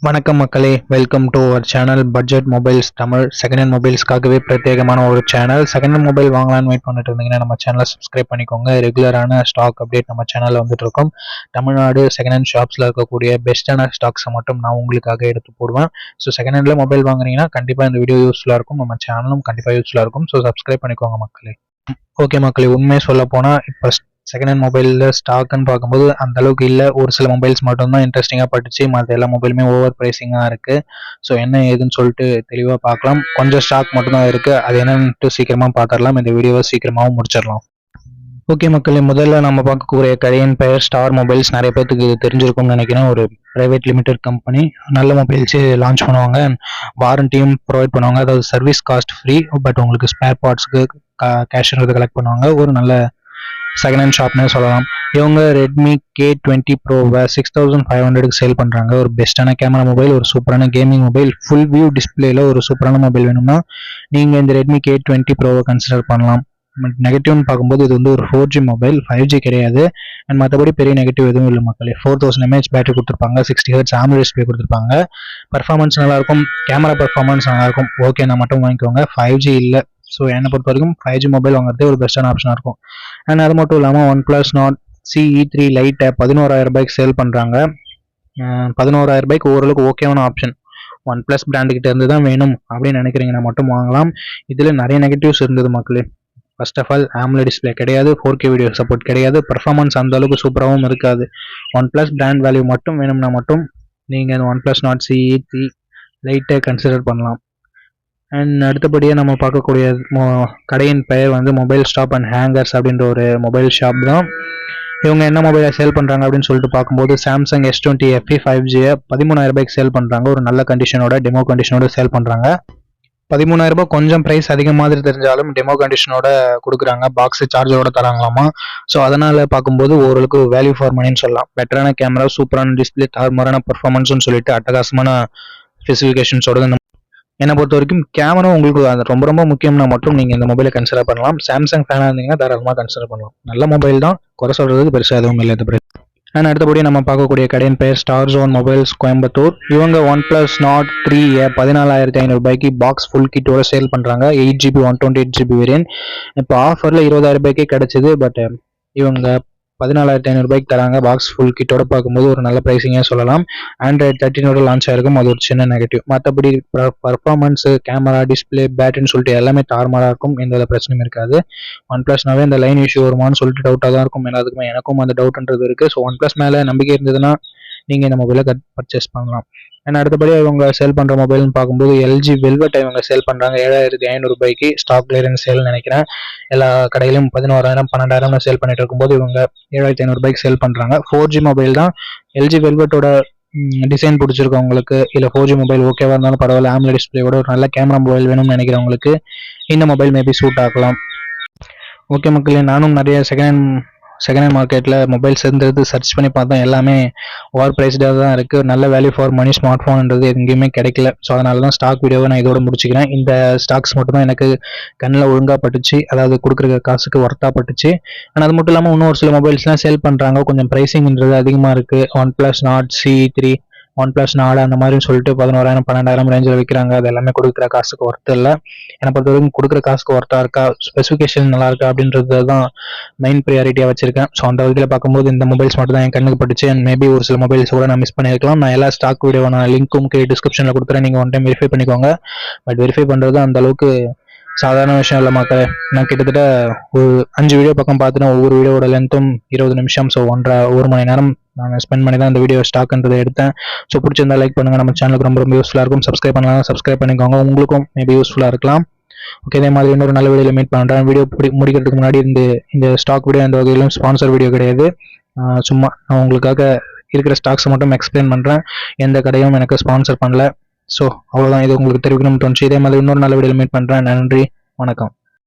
வணக்கம் மக்களே, welcome to our channel budget mobiles Tamil. Second hand மொபைல்ஸ்க்காகவே பிரத்யேகமான ஒரு சேனல். செகண்ட் ஹேண்ட் மொபைல் வாங்கலாம்னு வெயிட் பண்ணிட்டு இருந்தீங்கன்னா நம்ம சேனலை சப்ஸ்கிரைப் பண்ணிக்கோங்க. ரெகுலரான ஸ்டாக் அப்டேட் நம்ம சேனலில் வந்துட்டு இருக்கும். தமிழ்நாடு செகண்ட் ஹேண்ட் ஷாப்ஸில் இருக்கக்கூடிய பெஸ்ட்டான ஸ்டாக்ஸை மட்டும் நான் உங்களுக்காக எடுத்து போடுவேன். ஸோ செகண்ட் ஹேண்டில் மொபைல் வாங்குறீங்கன்னா கண்டிப்பாக இந்த வீடியோ யூஸ்ஃபுல்லாக இருக்கும். நம்ம சேனலும் கண்டிப்பாக யூஸ்ஃபுல்லாக இருக்கும். ஸோ சப்ஸ்கிரைப் பண்ணிக்கோங்க மக்களே. ஓகே மக்களே, உண்மையை சொல்ல போனால் இப்போ செகண்ட் ஹேண்ட் மொபைலில் ஸ்டாக்குன்னு பார்க்கும்போது அந்த அளவுக்கு இல்லை. ஒரு சில மொபைல்ஸ் மட்டும்தான் இன்ட்ரெஸ்டிங்காக பட்டுச்சு. மற்ற எல்லா மொபைலுமே ஓவர் ப்ரைஸிங்காக இருக்குது. ஸோ என்ன ஏதுன்னு சொல்லிட்டு தெளிவாக பார்க்கலாம். கொஞ்சம் ஸ்டாக் மட்டும்தான் இருக்குது. அது என்னன்ட்டு சீக்கிரமாக பார்த்துடலாம். இந்த வீடியோவை சீக்கிரமாகவும் முடிச்சிடலாம். ஓகே மக்களே, முதல்ல நம்ம பார்க்கக்கூடிய கடையின் பெயர் ஸ்டார் மொபைல்ஸ். நிறைய பேருக்கு இது தெரிஞ்சிருக்கும்னு நினைக்கிறேன். ஒரு பிரைவேட் லிமிடெட் கம்பெனி. நல்ல மொபைல்ஸு லான்ச் பண்ணுவாங்க. வாரண்டியும் ப்ரொவைட் பண்ணுவாங்க. அதாவது சர்வீஸ் காஸ்ட் ஃப்ரீ. பட் உங்களுக்கு ஸ்பேர் பார்ட்ஸுக்கு கேஷ்ன்றது கலெக்ட் பண்ணுவாங்க. ஒரு நல்ல செகண்ட் ஹேண்ட் ஷாப்னே சொல்லலாம். இவங்க ரெட்மி K20 ப்ரோவை 6500க்கு சேல் பண்ணுறாங்க. ஒரு பெஸ்ட்டான கேமரா மொபைல், ஒரு சூப்பரான கேமிங் மொபைல், ஃபுல் வியூ டிஸ்பிளேல ஒரு சூப்பரான மொபைல் வேணும்னா நீங்கள் இந்த ரெட்மி K20 ப்ரோவை கன்சிடர் பண்ணலாம். நெகட்டிவ்னு பார்க்கும்போது இது வந்து ஒரு 4G மொபைல், 5G கிடையாது. அண்ட் மற்றபடி பெரிய நெகட்டிவ் எதுவும் இல்லை மக்களே. 4000 mAh பேட்டரி கொடுத்துருப்பாங்க. 60Hz AMOLED டிஸ்பிளே கொடுத்துருப்பாங்க. பர்ஃபார்மன்ஸ் நல்லாயிருக்கும். கேமரா பர்ஃபார்மன்ஸ் நல்லாயிருக்கும். ஓகேனா மட்டும் வாங்கிக்கோங்க. 5G இல்லை. ஸோ என்னை பொறுத்த வரைக்கும் 5G மொபைல் வாங்குறதே ஒரு பெஸ்ட்டான ஆப்ஷனாக இருக்கும். அண்ட் அது மட்டும் இல்லாமல் OnePlus Nord CE3 லைட்டை 11000 ரூபாய்க்கு சேல் பண்ணுறாங்க. 11000 ரூபாய்க்கு ஓரளவுக்கு ஓகேவான ஆப்ஷன். OnePlus பிராண்டுக்கிட்ட இருந்து தான் வேணும் அப்படின்னு நினைக்கிறீங்கன்னா மட்டும் வாங்கலாம். இதில் நிறைய நெகட்டிவ்ஸ் இருந்தது மக்களே. First of all AMOLED display கிடையாது, 4K வீடியோ சப்போர்ட் கிடையாது, பர்ஃபார்மன்ஸ் அந்த அளவுக்கு சூப்பராகவும் இருக்காது. OnePlus பிராண்ட் வேல்யூ மட்டும் வேணும்னா மட்டும் நீங்கள் அந்த OnePlus Nord CE3 லைட்டை கன்சிடர் பண்ணலாம். அண்ட் அடுத்தபடியாக நம்ம பார்க்கக்கூடிய கடையின் பெயர் வந்து மொபைல் ஸ்டாப் அண்ட் ஹேங்கர்ஸ் அப்படின்ற ஒரு மொபைல் ஷாப் தான். இவங்க என்ன மொபைலை சேல் பண்ணுறாங்க அப்படின்னு சொல்லிட்டு பார்க்கும்போது சாம்சங் S20 FE 5G 13000 ரூபாய்க்கு சேல் பண்ணுறாங்க. ஒரு நல்ல கண்டிஷனோட, டெமோ கண்டிஷனோட சேல் பண்ணுறாங்க. 13000 ரூபாய் கொஞ்சம் ப்ரைஸ் அதிகம் மாதிரி தெரிஞ்சாலும் டெமோ கண்டிஷனோட கொடுக்குறாங்க. பாக்ஸ் சார்ஜரோட தராங்களாமா. ஸோ அதனால் பார்க்கும்போது ஓரளவுக்கு வேல்யூ ஃபார் மணின்னு சொல்லலாம். பெட்டரான கேமரா, சூப்பரான டிஸ்பிளே, தாறுமாறான பர்ஃபார்மன்ஸ்னு சொல்லிட்டு அட்டகாசமான ஸ்பெசிஃபிகேஷன்ஸோட என்னை பொறுத்த வரைக்கும் கேமரா உங்களுக்கு அது ரொம்ப ரொம்ப முக்கியம்னா மட்டும் நீங்கள் இந்த மொபைலை கன்சிடர் பண்ணலாம். சாம்சங் ஃபேனாக இருந்தீங்கன்னா தாராளமாக கன்சிடர் பண்ணலாம். நல்ல மொபைல் தான், குறை சொல்கிறதுக்கு பெருசாக எதுவும் இல்லை. இது அண்ட் அடுத்தபடி நம்ம பார்க்கக்கூடிய கடையின் பெயர் ஸ்டார் ஜோன் மொபைல்ஸ் கோயம்புத்தூர். இவங்க OnePlus Nord 3 14500 ரூபாய்க்கு பாக்ஸ் ஃபுல் கிட்டோட சேல் பண்ணுறாங்க. 8GB 128GB variant. இப்போ ஆஃபரில் 20000 ரூபாய்க்கே கிடச்சிது. பட் இவங்க 14500 ரூபாய்க்கு தராங்க. பாக்ஸ் ஃபுல் கிட்டோட பார்க்கும்போது ஒரு நல்ல ப்ரைஸிங்கே சொல்லலாம். Android 13 லான்ச் ஆயிருக்கும். அது ஒரு சின்ன நெகட்டிவ். மற்றபடி பர்ஃபார்மன்ஸு, கேமரா, டிஸ்பிளே, பேட்டரின்னு சொல்லிட்டு எல்லாமே தாறுமாறாக இருக்கும். எந்த பிரச்சனையும் இருக்காது. OnePlusனாவே இந்த லைன் இஷ்யூ வருமானு சொல்லிட்டு டவுட்டாக தான் இருக்கும் எல்லாத்துக்குமே. எனக்கும் அந்த டவுட்ன்றது இருக்குது. ஸோ OnePlus மேலே நம்பிக்கை இருந்ததுன்னா நீங்கள் இந்த மொபைலை பர்ச்சேஸ் பண்ணலாம். அண்ட் அடுத்தபடி இவங்க சேல் பண்ணுற மொபைல்னு பார்க்கும்போது LG Velvet இவங்க சேல் பண்ணுறாங்க 7500 ரூபாய்க்கு. ஸ்டாக் கிளியரன்ஸ் சேல் நினைக்கிறேன். எல்லா கடையிலும் 11000 12000 சேல் பண்ணிட்டு இருக்கும்போது இவங்க 7500 ரூபாய்க்கு சேல் பண்ணுறாங்க. 4G மொபைல் தான். LG Velvetோட டிசைன் பிடிச்சிருக்கவங்களுக்கு, இல்லை 4G மொபைல் ஓகேவா இருந்தாலும் பரவாயில்ல, AMOLED டிஸ்பிளேயோட ஒரு நல்ல கேமரா மொபைல் வேணும்னு நினைக்கிறவங்களுக்கு இந்த மொபைல் மேபி சூட் ஆகலாம். ஓகே மக்களே, நானும் நிறைய செகண்ட் ஹேண்ட் மார்க்கெட்டில் மொபைல்ஸ் இருந்தது சர்ச் பண்ணி பார்த்தோம். எல்லாமே ஓவர் ப்ரைஸ்டாக தான் இருக்குது. நல்ல வேல்யூ ஃபார் மணி ஸ்மார்ட் ஃபோன்ன்றது எங்கேயுமே கிடைக்கல. ஸோ அதனால தான் ஸ்டாக் வீடியோவை நான் இதோட முடிச்சுக்கிறேன். இந்த ஸ்டாக்ஸ் மட்டும் தான் எனக்கு கண்ணில் ஒழுங்காக பட்டுச்சு. அதாவது கொடுக்குற காசுக்கு ஒர்த்தாக பட்டுச்சு. ஆனால் அது மட்டும் இல்லாமல் இன்னும் ஒரு சில மொபைல்ஸ்லாம் சேல் பண்ணுறாங்க. கொஞ்சம் ப்ரைஸிங்ன்றது அதிகமாக இருக்குது. OnePlus Nord CE3, OnePlus Nord அந்த மாதிரி சொல்லிட்டு 11000 12000 ரேஞ்சில் விற்கிறாங்க. அது எல்லாமே கொடுக்குற காசுக்கு ஒர்த்து இல்லை. என்னை பொறுத்த வரைக்கும் கொடுக்குற காசுக்கு ஒர்த்தாக இருக்கா, ஸ்பெசிஃபிகேஷன் நல்லா இருக்கா அப்படின்றது தான் மெயின் ப்ரியாரிட்டியாக வச்சிருக்கேன். ஸோ அந்த வகையில் பார்க்கும்போது இந்த மொபைல்ஸ் மட்டும் தான் என் கண்ணுக்கு பட்டுச்சு. அண்ட் மேபி ஒரு சில மொபைல்ஸ் கூட நான் மிஸ் பண்ணியிருக்கலாம். நான் எல்லா ஸ்டாக் வீடியோ நான் லிங்க்கும் டிஸ்கிரிப்ஷனில் கொடுத்துறேன். நீங்கள் ஒன் டைம் வெரிஃபை பண்ணிக்கோங்க. பட் வெரிஃபை பண்ணுறது அந்த அளவுக்கு சாதாரண விஷயம் இல்லை மக்களே. நான் கிட்டத்தட்ட ஒரு 5 வீடியோ பக்கம் பார்த்துட்டேன். ஒவ்வொரு வீடியோட லென்த்தும் 20 நிமிஷம். ஸோ 1 மணி நேரம் நான் ஸ்பெண்ட் பண்ணி தான் இந்த வீடியோ ஸ்டாக்ன்றதை எடுத்தேன். ஸோ பிடிச்சிருந்தா லைக் பண்ணுங்கள். நம்ம சேனலுக்கு ரொம்ப ரொம்ப யூஸ்ஃபுல்லாக இருக்கும். சப்ஸ்கிரைப் பண்ணலாம், சப்ஸ்கிரைப் பண்ணிக்கோங்க. உங்களுக்கும் மேபி யூஸ்ஃபுல்லாக இருக்கலாம். ஓகே, இதே மாதிரி இன்னொரு நல்ல வீடியோவில் மீட் பண்ணுறேன். வீடியோ முடிக்கிறதுக்கு முன்னாடி இந்த ஸ்டாக் வீடியோ எந்த வகையிலும் ஸ்பான்சர் வீடியோ கிடையாது. சும்மா நான் உங்களுக்காக இருக்கிற ஸ்டாக்ஸை மட்டும் எக்ஸ்பிளைன் பண்ணுறேன். எந்த கடையும் எனக்கு ஸ்பான்சர் பண்ணல. ஸோ அவ்வளோதான். இது உங்களுக்கு தெரிவிக்கணும்னு தோணுச்சு. இதே மாதிரி இன்னொரு நல்ல வீடியோவில் மீட் பண்ணுறேன். நன்றி, வணக்கம்.